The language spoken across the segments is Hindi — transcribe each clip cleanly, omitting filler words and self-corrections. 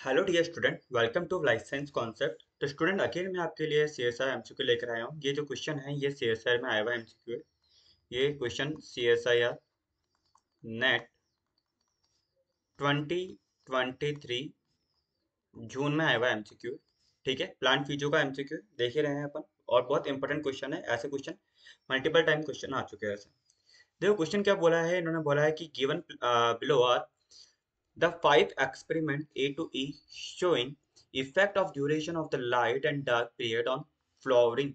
Hello dear student, welcome to life science concept. तो स्टूडेंट, अगेन मैं आपके लिए सीएसआर एमसीक्यू लेकर आया हूँ। ये जो क्वेश्चन है ये सीएसआर में आया हुआ एमसीक्यू है। ये क्वेश्चन सीएसआईआर नेट 2023 जून में आया हुआ एमसीक्यू। ठीक है, प्लांट फिजियो का एमसीक्यू देख ही रहे हैं अपन, और बहुत इंपॉर्टेंट क्वेश्चन है। ऐसे क्वेश्चन मल्टीपल टाइम क्वेश्चन आ चुके हैं ऐसे। देखो क्वेश्चन क्या बोला है, इन्होंने बोला है कि given below are the five experiment A to E showing effect of duration of the light and dark period on flowering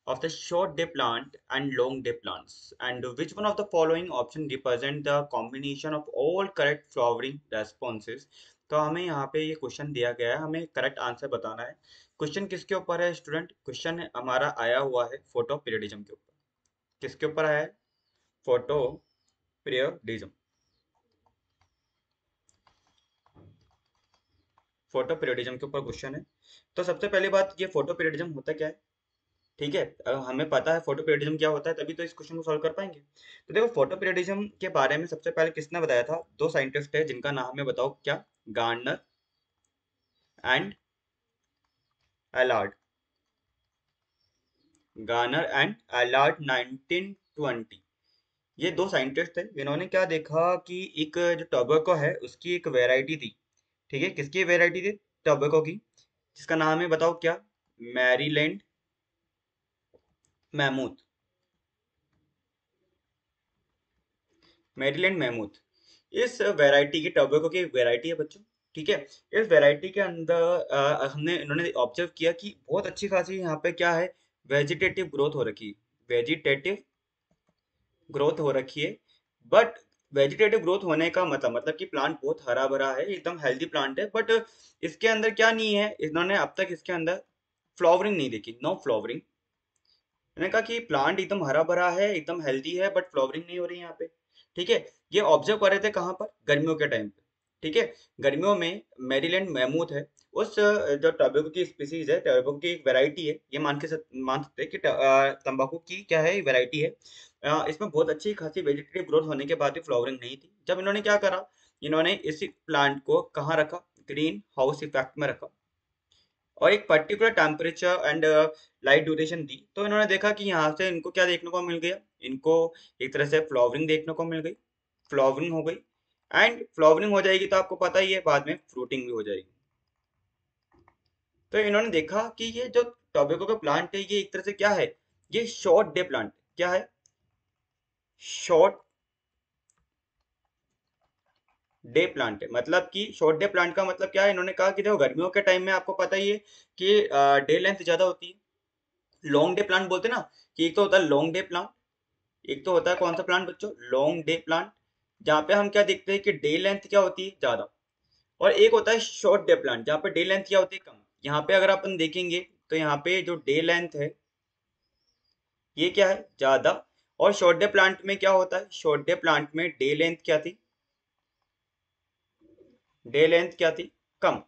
of the short day plant and long day plants, and which one of the following option represent the combination of all correct flowering responses। तो हमें यहाँ पे ये क्वेश्चन दिया गया है, हमें करेक्ट आंसर बताना है। क्वेश्चन किसके ऊपर है स्टूडेंट? क्वेश्चन हमारा आया हुआ है फोटो पीरियडिज्म के ऊपर। किसके ऊपर आया है? Photo periodism. फोटो पीरियडिज्म के ऊपर क्वेश्चन है। तो सबसे पहली बात, ये फोटो पीरियडिज्म होता क्या है? ठीक है, हमें पता है फोटो पीरियडिज्म क्या होता है, तभी तो इस क्वेश्चन को सॉल्व कर पाएंगे। तो देखो, फोटो पीरियडिज्म के बारे में सबसे पहले किसने बताया था? दो साइंटिस्ट है जिनका नाम है, बताओ क्या? Gardner and Allard. Garner and Allard 1920। ये दो साइंटिस्ट थे। इन्होंने क्या देखा कि एक जो टोबैको है उसकी एक वेराइटी थी। ठीक है, किसकी वेराइटी थी? टोबैको की, जिसका नाम है, बताओ क्या? मैरीलैंड मैमूथ। मैरीलैंड मैमूथ इस वैरायटी की, टोबैको की वैरायटी है बच्चों। ठीक है, इस वैरायटी के अंदर हमने इन्होंने ऑब्जर्व किया कि बहुत अच्छी खासी यहाँ पे क्या है, वेजिटेटिव ग्रोथ हो रखी है। वेजिटेटिव ग्रोथ हो रखी है। बट वेजिटेटिव ग्रोथ होने का मतलब कि प्लांट बहुत हरा भरा है, एकदम हेल्दी प्लांट है। बट इसके अंदर क्या नहीं है, इन्होंने अब तक इसके अंदर फ्लावरिंग नहीं देखी, नो फ्लावरिंग। मैंने कहा कि प्लांट एकदम हरा भरा है, एकदम हेल्दी है, बट फ्लावरिंग नहीं हो रही यहाँ पे। ठीक है, ये ऑब्जर्व कर रहे थे कहाँ पर? गर्मियों के टाइम पे। ठीक है, गर्मियों में मैरीलैंड मैमूथ है, उस जो टोबैको की स्पीसीज है, टोबैको की एक वैरायटी है, ये मान सकते हैं कि तंबाकू की क्या है, वैरायटी है। इसमें बहुत अच्छी खासी वेजिटेटिव ग्रोथ होने के बाद भी फ्लावरिंग नहीं थी। जब इन्होंने क्या करा, इन्होंने इस प्लांट को कहाँ रखा? ग्रीन हाउस इफेक्ट में रखा, और एक particular temperature and light duration दी। तो इन्होंने देखा कि यहाँ से इनको क्या देखने को मिल गया, इनको एक तरह से फ्लावरिंग देखने को मिल गई। फ्लावरिंग हो गई, एंड फ्लावरिंग हो जाएगी तो आपको पता ही है बाद में फ्रूटिंग भी हो जाएगी। तो इन्होंने देखा कि ये जो टोबैको का प्लांट है, ये एक तरह से क्या है, ये शॉर्ट डे प्लांट। क्या है? शॉर्ट डे प्लांट है। मतलब कि शॉर्ट डे प्लांट का मतलब क्या है, इन्होंने कहा कि देखो गर्मियों के टाइम में आपको पता ही है कि डे लेंथ ज्यादा होती है। लॉन्ग डे प्लांट बोलते हैं ना, कि एक तो होता है लॉन्ग डे प्लांट, एक तो होता है कौन सा प्लांट बच्चों? लॉन्ग डे प्लांट, जहाँ पे हम क्या देखते हैं कि डे लेंथ क्या होती है, ज्यादा। और एक होता है शॉर्ट डे प्लांट, जहाँ पे डे लेंथ क्या होती है, कम। यहाँ पे अगर अपन देखेंगे तो यहाँ पे जो डे लेंथ है ये क्या है, ज्यादा। और शॉर्ट डे प्लांट में क्या होता है? शॉर्ट डे प्लांट में डे लेंथ क्या थी? डे लेंथ क्या थी? कम।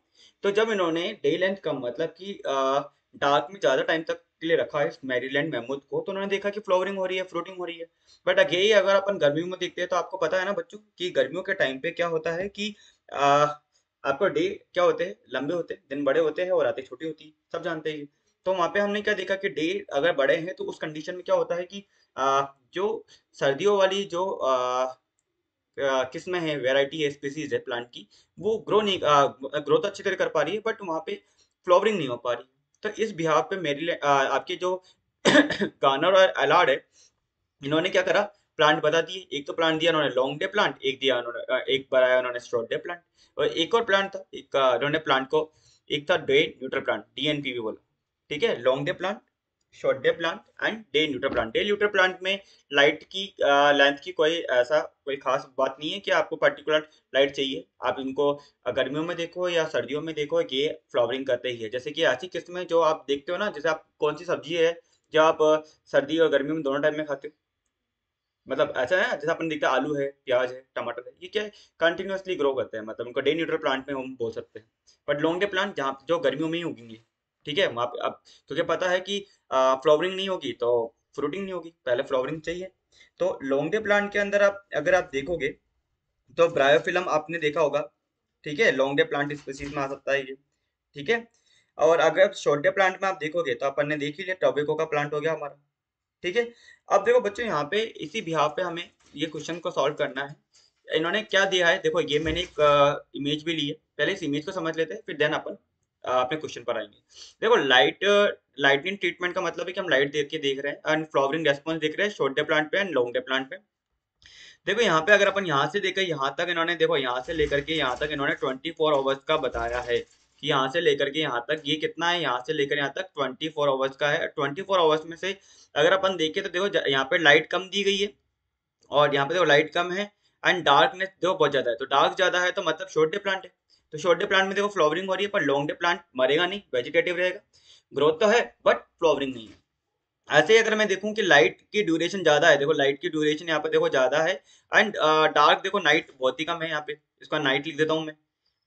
तो जब इन्होंने डे लेंथ कम, मतलब कि डार्क में ज्यादा टाइम तक के लिए रखा है इस मैरीलैंड मैमूथ को, तो उन्होंने देखा कि फ्लावरिंग हो रही है, फ्रूटिंग हो रही है। बट यही अगर अपन गर्मियों में देखते हैं तो आपको पता है ना बच्चों कि गर्मियों के टाइम पे क्या होता है कि आपको डे क्या होते हैं, लंबे होते हैं, दिन बड़े होते हैं और रातें छोटी होती हैं, सब जानते हैं ये। तो वहां पे हमने क्या देखा कि डे अगर बड़े हैं तो उस कंडीशन में क्या होता है कि जो सर्दियों वाली जो किस्में हैं, वेराइटी है, स्पीसीज है प्लांट की, वो ग्रोथ अच्छी तरह कर पा रही है, बट वहाँ पे फ्लावरिंग नहीं हो पा रही। तो इस बिहाव पे मेरी आपके जो गानर और एलार्ड है, इन्होंने क्या करा, प्लांट बता दिए। एक तो प्लांट दिया उन्होंने लॉन्ग डे प्लांट, एक दिया उन्होंने एक बनाया उन्होंने शॉर्ट डे प्लांट। और एक और प्लांट था, एक उन्होंने प्लांट को, एक था डे न्यूट्रल प्लांट, डीएनपी भी बोला। ठीक है, long day plant, short day plant and day neutral plant. Day neutral plant में लाइट की लेंथ की कोई खास बात नहीं है कि आपको पर्टिकुलर लाइट चाहिए। आप इनको गर्मियों में देखो या सर्दियों में देखो, ये फ्लावरिंग करते ही है। जैसे कि ऐसी किस्में जो आप देखते हो ना, जैसे आप कौन सी सब्जी है जो आप सर्दी और गर्मी में दोनों टाइम में खाते हो? मतलब ऐसा है ना, जैसे अपन देखते हैं आलू है, प्याज है, टमाटर है, ये क्या है, कंटिन्यूअसली ग्रो करते हैं, मतलब उनको डे न्यूट्रल प्लांट में हम बोल सकते हैं। बट लॉन्ग डे प्लांट जहाँ जो गर्मियों में ही उगेंगे। ठीक है, वहाँ पे अब क्योंकि पता है कि फ्लावरिंग नहीं होगी तो फ्रूटिंग नहीं होगी, पहले फ्लावरिंग चाहिए। तो लॉन्ग डे प्लांट के अंदर आप अगर आप देखोगे तो ब्रायोफिलम आपने देखा होगा, ठीक है, लॉन्ग डे प्लांट स्पीसीज में आ सकता है ये। ठीक है, और अगर शॉर्ट डे प्लांट में आप देखोगे तो अपन ने देख ही लिया, टोबैको का प्लांट हो गया हमारा। ठीक है, अब देखो बच्चों यहाँ पे इसी बिहाफ पे हमें ये क्वेश्चन को सॉल्व करना है। इन्होंने क्या दिया है, देखो ये मैंने एक इमेज भी ली है, पहले इस इमेज को समझ लेते हैं फिर देन अपन अपने क्वेश्चन पर आएंगे। देखो लाइटनिंग ट्रीटमेंट का मतलब है कि हम लाइट देख के देख रहे हैं एंड फ्लावरिंग रेस्पॉन्स देख रहे हैं शॉर्ट डे प्लांट पे एंड लॉन्ग डे प्लांट पे। देखो यहाँ पे अगर अपन यहाँ से देखें यहाँ तक, इन्होंने देखो यहाँ से लेकर के यहाँ तक इन्होंने 24 आवर्स का बताया है कि यहाँ से लेकर के यहाँ तक ये कितना है, यहाँ से लेकर यहाँ तक 24 आवर्स का है। 24 आवर्स में से अगर अपन देखें तो देखो यहाँ पे लाइट कम दी गई है और यहाँ पे देखो लाइट कम है एंड डार्कनेस देखो बहुत ज्यादा है, तो डार्क ज्यादा है तो मतलब शॉर्ट डे प्लांट है। तो शॉर्ट डे प्लांट में देखो फ्लावरिंग हो रही है पर लॉन्ग डे प्लांट मरेगा नहीं, वेजिटेटिव रहेगा, ग्रोथ तो है बट फ्लावरिंग नहीं है। ऐसे ही अगर मैं देखूं कि लाइट की ड्यूरेशन ज्यादा है, देखो लाइट की ड्यूरेशन यहाँ पे देखो ज्यादा है एंड डार्क देखो नाइट बहुत ही कम है यहाँ पे, इसका नाइट लिख देता हूँ मैं।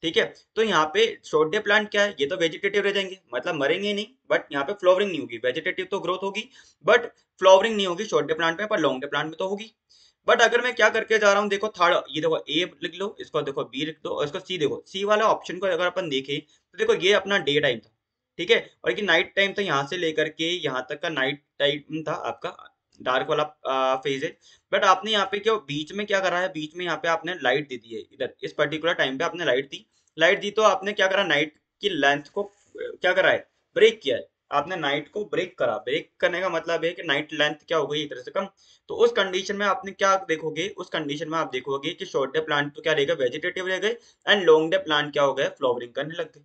ठीक है, तो यहाँ पे शॉर्ट डे प्लांट क्या है, ये तो वेजिटेटिव रह जाएंगे मतलब मरेंगे नहीं, बट यहाँ पे फ्लावरिंग नहीं होगी, वेजिटेटिव तो ग्रोथ होगी बट फ्लावरिंग नहीं होगी शॉर्ट डे प्लांट में, पर लॉन्ग डे प्लांट में तो होगी। बट अगर मैं क्या करके जा रहा हूँ, देखो थर्ड, ये देखो ए लिख लो, इसको देखो बी लिख दो और इसको सी, देखो सी वाला ऑप्शन को अगर अपन देखें तो देखो ये अपना डे टाइम था। ठीक है, और ये नाइट टाइम था, यहाँ से लेकर के यहाँ तक का नाइट टाइम था आपका, डार्क वाला फेज है। बट आपने यहाँ पे क्या बीच में क्या करा है, बीच में यहाँ पे आपने लाइट दे दी है, इधर इस पर्टिकुलर टाइम पे आपने लाइट दी। लाइट दी तो आपने क्या करा, नाइट की लेंथ को क्या करा है, ब्रेक किया है। आपने नाइट को ब्रेक करा, ब्रेक करने का मतलब है कि नाइट लेंथ क्या हो गई एक तरह से कम। तो उस कंडीशन में आपने क्या देखोगे, उस कंडीशन में आप देखोगे कि शॉर्ट डे प्लांट तो क्या रहेगा, वेजिटेटिव रह गए एंड लॉन्ग डे प्लांट क्या हो गए, फ्लावरिंग करने लग गए।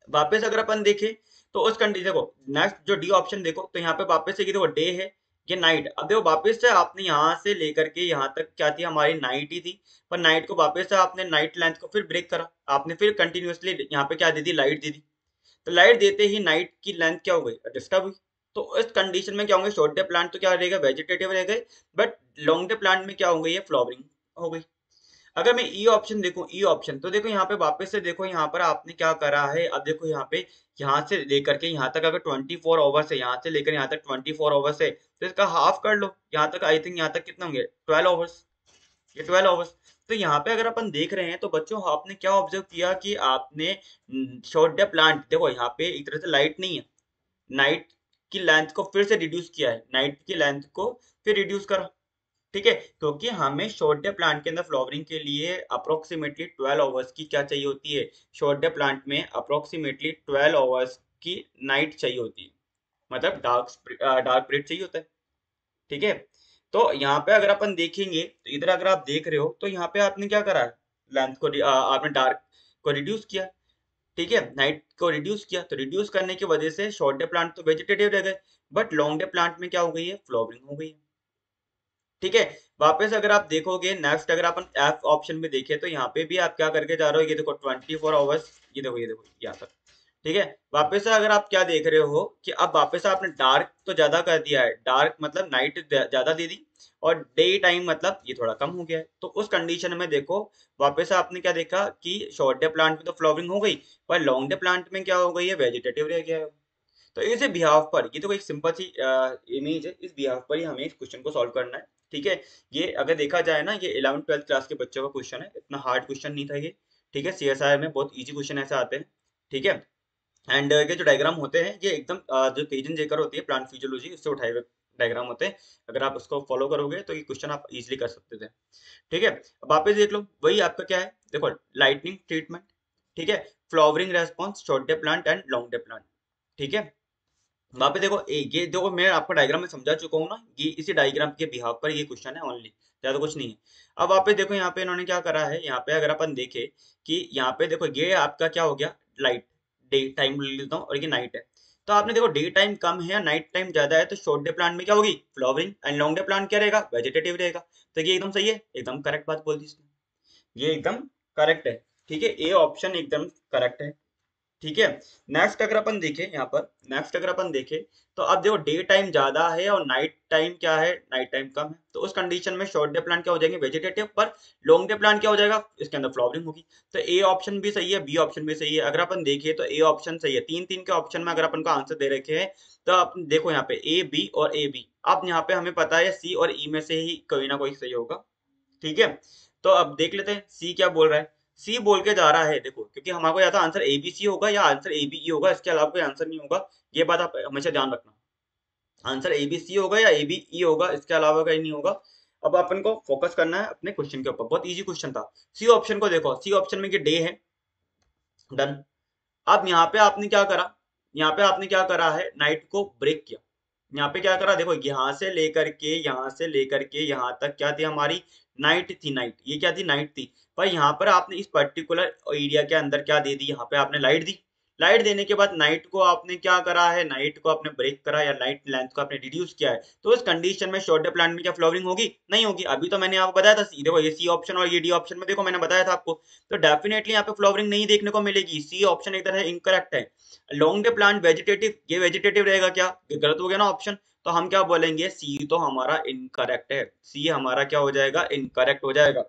वापस अगर अपन देखें तो उस कंडीशन देखो, नेक्स्ट जो डी ऑप्शन देखो तो यहाँ पे वापस से ये देखो डे है, ये नाइट। अब देखो वापस से आपने यहाँ से लेकर के यहाँ तक क्या थी, हमारी नाइट ही थी, पर नाइट को वापस से आपने नाइट लेंथ को फिर ब्रेक करा, आपने फिर कंटिन्यूअसली यहाँ पे क्या दे दी, लाइट दे दी। तो लाइट देते ही नाइट की लेंथ क्या हो गई, डिस्टर्ब हुई। तो इस कंडीशन में क्या होंगे, शॉर्ट डे प्लांट तो क्या रहेगा, वेजिटेटिव रह गए, बट लॉन्ग डे प्लांट में क्या हो गई है, फ्लावरिंग हो गई। अगर मैं ई ऑप्शन देखूं, ई ऑप्शन तो देखो यहाँ पे वापस से देखो, यहाँ पर आपने क्या करा है, अब देखो यहाँ पे यहाँ से लेकर के यहाँ तक अगर 24 आवर्स है, यहाँ से लेकर यहाँ तक 24 आवर्स है, तो इसका हाफ कर लो, यहाँ तक आई थिंक यहाँ तक कितना होंगे 12 आवर्स, ये 12 आवर्स। तो यहाँ पे अगर अपन देख रहे हैं तो बच्चों आपने क्या ऑब्जर्व किया कि आपने शॉर्ट डे प्लांट, देखो यहाँ पे एक तरह से लाइट नहीं है, नाइट की लेंथ को फिर से रिड्यूस किया है, नाइट की लेंथ को फिर रिड्यूस करा। ठीक है, क्योंकि हमें शॉर्ट डे प्लांट के अंदर फ्लावरिंग के लिए अप्रोक्सीमेटली 12 आवर्स की क्या चाहिए होती है, शॉर्ट डे प्लांट में अप्रोक्सीमेटली 12 आवर्स की नाइट चाहिए होती है, मतलब डार्क पीरियड चाहिए होता है। ठीक है, तो यहाँ पे अगर अपन देखेंगे तो इधर अगर आप देख रहे हो तो यहाँ पे आपने क्या करा है, लेंथ को आपने डार्क को रिड्यूस किया। ठीक है, नाइट को रिड्यूस किया, तो रिड्यूस करने की वजह से शॉर्ट डे प्लांट तो वेजिटेटिव रह गए, बट लॉन्ग डे प्लांट में क्या हो गई है, फ्लावरिंग हो गई है। ठीक है, वापस अगर आप देखोगे नेक्स्ट, अगर अपन एफ ऑप्शन में देखें तो यहाँ पे भी आप क्या करके जा रहे हो, ये देखो 24 आवर्स, ये देखो यहाँ तक। ठीक है, वापस से अगर आप क्या देख रहे हो कि अब वापस से आपने डार्क तो ज्यादा कर दिया है, डार्क मतलब नाइट ज्यादा दे दी और डे टाइम मतलब ये थोड़ा कम हो गया है। तो उस कंडीशन में देखो वापस से आपने क्या देखा कि शॉर्ट डे प्लांट में तो फ्लावरिंग हो गई, पर लॉन्ग डे प्लांट में क्या हो गई है, वेजिटेटिव रह गया है। तो इस बिहाफ पर, ये तो एक सिंपल सी इमेज है, इस बिहाफ पर ही हमें इस क्वेश्चन को सॉल्व करना है। ठीक है, ये अगर देखा जाए ना, ये 11th 12th क्लास के बच्चों का क्वेश्चन है, इतना हार्ड क्वेश्चन नहीं था ये। ठीक है, सीएसआई में बहुत इजी क्वेश्चन ऐसे आते हैं। ठीक है, एंड ये जो डायग्राम होते हैं ये एकदम जो तेजन जेकर होती है प्लांट फिजियोलॉजी, उससे उठाए हुए डायग्राम होते हैं। अगर आप उसको फॉलो करोगे तो ये क्वेश्चन आप इजिली कर सकते थे। ठीक है, अब वापस देख लो, वही आपका क्या है, देखो लाइटनिंग ट्रीटमेंट। ठीक है, flowering response short day plant and long day plant. ठीक है, वहां पे देखो ये जो मैं आपको डायग्राम में समझा चुका हूँ ना, ये इसी डायग्राम के बिहाफ पर ये क्वेश्चन है ओनली, ज्यादा कुछ नहीं है। अब वहां पे देखो यहाँ पे इन्होंने क्या करा है, यहाँ पे अगर अपन देखे कि यहाँ पे देखो ये आपका क्या हो गया, लाइट डे टाइम ले लेता हूँ और ये नाइट है। तो आपने देखो डे टाइम कम है नाइट टाइम ज्यादा है, तो शॉर्ट डे प्लांट में क्या होगी, flowering, and long day plant क्या रहेगा, वेजिटेटिव रहेगा। तो ये एकदम सही है, एकदम करेक्ट बात बोल दी इसने, ये एकदम करेक्ट है। ठीक है, ए ऑप्शन एकदम करेक्ट है। ठीक है, नेक्स्ट अगर अपन देखें यहाँ पर, नेक्स्ट अगर अपन देखें तो अब देखो डे टाइम ज्यादा है और नाइट टाइम क्या है, नाइट टाइम कम है। तो उस कंडीशन में शॉर्ट डे प्लांट क्या हो जाएंगे, वेजिटेटिव, पर लॉन्ग डे प्लांट क्या हो जाएगा, इसके अंदर फ्लावरिंग होगी। तो ए ऑप्शन भी सही है, बी ऑप्शन भी सही है। अगर अपन देखें तो ए ऑप्शन सही है, तीन तीन के ऑप्शन में अगर अपन को आंसर दे रखे हैं, तो आप देखो यहाँ पे ए बी और ए बी, अब यहाँ पे हमें पता है सी और ई में से ही कोई ना कोई सही होगा। ठीक है, तो अब देख लेते हैं सी क्या बोल रहा है। सी बोल के जा रहा है, देखो क्योंकि हमारे या तो आंसर ए बी सी होगा या आंसर ए बी ई होगा, इसके अलावा कोई आंसर नहीं होगा। ये बात आप हमेशा ध्यान रखना, आंसर ए बी सी होगा या ए बी ई होगा, इसके अलावा कहीं नहीं होगा। अब अपन को फोकस करना है अपने क्वेश्चन के ऊपर, बहुत इजी क्वेश्चन था। सी ऑप्शन को देखो, सी ऑप्शन में कि डे है, डन। अब यहाँ पे आपने क्या करा, यहाँ पे आपने क्या करा है, नाइट को ब्रेक किया। यहाँ पे क्या करा, देखो यहाँ से लेकर के यहाँ से लेकर के यहाँ तक क्या थी हमारी, नाइट थी, नाइट, ये क्या थी, नाइट थी। पर यहाँ पर आपने इस पर्टिकुलर एरिया के अंदर क्या दे दी, यहाँ पे आपने लाइट दी। लाइट देने के बाद नाइट को आपने क्या करा है, नाइट को आपने ब्रेक करा या नाइट लेंथ को आपने रिड्यूस किया है। तो उस कंडीशन में शॉर्ट डे प्लांट में क्या फ्लावरिंग होगी, नहीं होगी। अभी तो मैंने आपको बताया था, देखो ये सी ऑप्शन और ये डी ऑप्शन में देखो मैंने बताया था आपको, तो डेफिनेटली यहाँ पे फ्लावरिंग नहीं देखने को मिलेगी। सी ऑप्शन एक तरह इनकरेक्ट है। लॉन्ग डे प्लांट वेजिटेटिव, ये वेजिटेटिव रहेगा क्या, ये गलत हो गया ना ऑप्शन। तो हम क्या बोलेंगे, सी तो हमारा इनकरेक्ट है, सी हमारा क्या हो जाएगा, इनकरेक्ट हो जाएगा।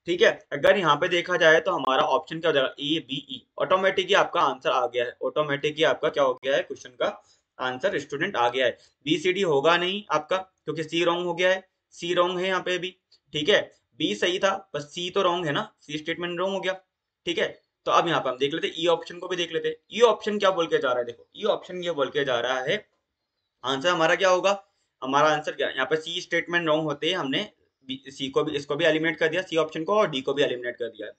ठीक है, अगर यहाँ पे देखा जाए तो हमारा ऑप्शन क्या हो जाएगा, ए बी ई, ऑटोमेटिकली आपका आंसर आ गया है, ऑटोमेटिकली आपका क्या हो गया है, क्वेश्चन का आंसर स्टूडेंट आ गया है। बी सी डी होगा नहीं आपका, क्योंकि सी रॉन्ग हो गया है, सी रॉन्ग है यहाँ पे भी। ठीक है, बी सही था, बस सी तो रॉन्ग है ना, सी स्टेटमेंट रॉन्ग हो गया। ठीक है, तो अब यहाँ पे हम देख लेते ई ऑप्शन को भी देख लेते। ई ऑप्शन क्या बोल के जा रहा है, देखो ई ऑप्शन ये बोल के जा रहा है, आंसर हमारा क्या होगा, हमारा आंसर क्या, यहाँ पे सी स्टेटमेंट रॉन्ग होते हैं, हमने सी को भी, इसको भी एलिमिनेट कर दिया, सी ऑप्शन को, और डी को भी एलिमिनेट कर दिया है।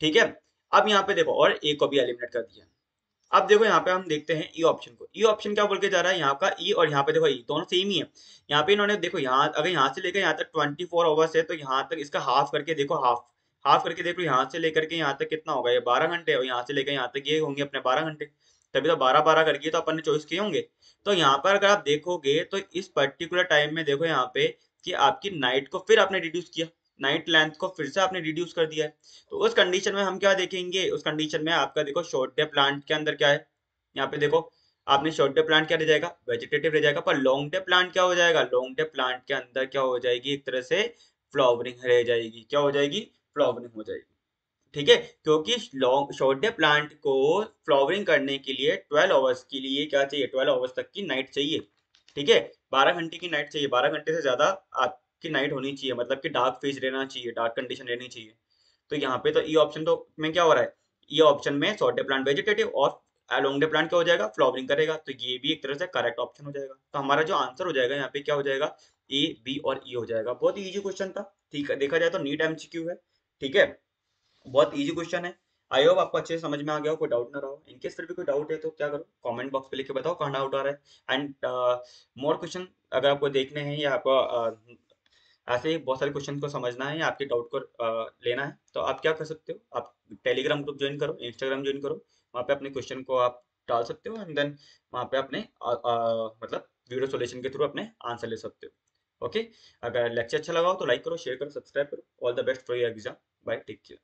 ठीक है, अब यहाँ पे देखो और ए को भी एलिमिनेट कर दिया। अब देखो यहाँ पे हम देखते हैं ई ऑप्शन को, ई ऑप्शन क्या बोल के जा रहा है, यहाँ का ई और यहाँ पे देखो ई दोनों सेम ही है। यहाँ पे इन्होंने देखो, यहाँ अगर यहाँ से लेकर यहाँ तक 24 आवर्स है, तो यहाँ तक इसका हाफ करके देखो, हाफ हाफ करके देखो, यहाँ से लेकर के यहाँ तक कितना होगा, ये 12 घंटे, और यहाँ से लेकर यहाँ तक ये होंगे अपने 12 घंटे। तभी तो 12 12 करके तो अपन ने चॉइस किए होंगे। तो यहाँ पर अगर आप देखोगे तो इस पर्टिकुलर टाइम में देखो यहाँ पे कि आपकी नाइट को फिर आपने रिड्यूस किया, नाइट लेंथ को फिर से आपने रिड्यूस कर दिया है। तो उस कंडीशन में हम क्या देखेंगे, उस कंडीशन में आपका देखो शॉर्ट डे प्लांट के अंदर क्या है, यहाँ पे देखो आपने शॉर्ट डे प्लांट क्या रह जाएगा, वेजिटेटिव रह जाएगा। पर लॉन्ग डे प्लांट क्या हो जाएगा, लॉन्ग डे प्लांट के अंदर क्या हो जाएगी, एक तरह से फ्लावरिंग रह जाएगी, क्या हो जाएगी, फ्लावरिंग हो जाएगी। ठीक है, क्योंकि लॉन्ग शॉर्ट डे प्लांट को फ्लावरिंग करने के लिए 12 आवर्स के लिए क्या चाहिए, 12 आवर्स तक की नाइट चाहिए। ठीक है, 12 घंटे की नाइट चाहिए, 12 घंटे से ज्यादा आपकी नाइट होनी चाहिए, मतलब कि डार्क फेज रहना चाहिए, डार्क कंडीशन रहनी चाहिए। तो यहाँ पे तो ई ऑप्शन तो में क्या हो रहा है, ई ऑप्शन में शॉर्ट डे प्लांट वेजिटेटिव और लॉन्ग डे प्लांट क्या हो जाएगा, फ्लावरिंग करेगा, तो ये भी एक तरह से करेक्ट ऑप्शन हो जाएगा। तो हमारा जो आंसर हो जाएगा यहाँ पे क्या हो जाएगा, ए बी और ई हो जाएगा। बहुत ही इजी क्वेश्चन था, ठीक है, देखा जाए तो नीट एमसीक्यू है। ठीक है, बहुत इजी क्वेश्चन है। आई होप आपको अच्छे से समझ में आ गया हो, कोई डाउट ना रहो। इनकेस फिर भी कोई डाउट है तो क्या करो, कमेंट बॉक्स पे लिख के बताओ कहाँ डाउट आ रहा है। एंड मोर क्वेश्चन अगर आपको देखने हैं या आपको ऐसे ही बहुत सारे क्वेश्चन को समझना है या आपके डाउट को लेना है, तो आप क्या कर सकते हो, आप टेलीग्राम ग्रुप ज्वाइन करो, इंस्टाग्राम ज्वाइन करो, वहाँ पे अपने क्वेश्चन को आप डाल सकते हो, एंड देन वहाँ पे अपने मतलब वीडियो सॉल्यूशन के थ्रू अपने आंसर ले सकते हो। ओके, अगर लेक्चर अच्छा लगा हो तो लाइक करो, शेयर करो, सब्सक्राइब करो। All the best for your exam, bye, take care.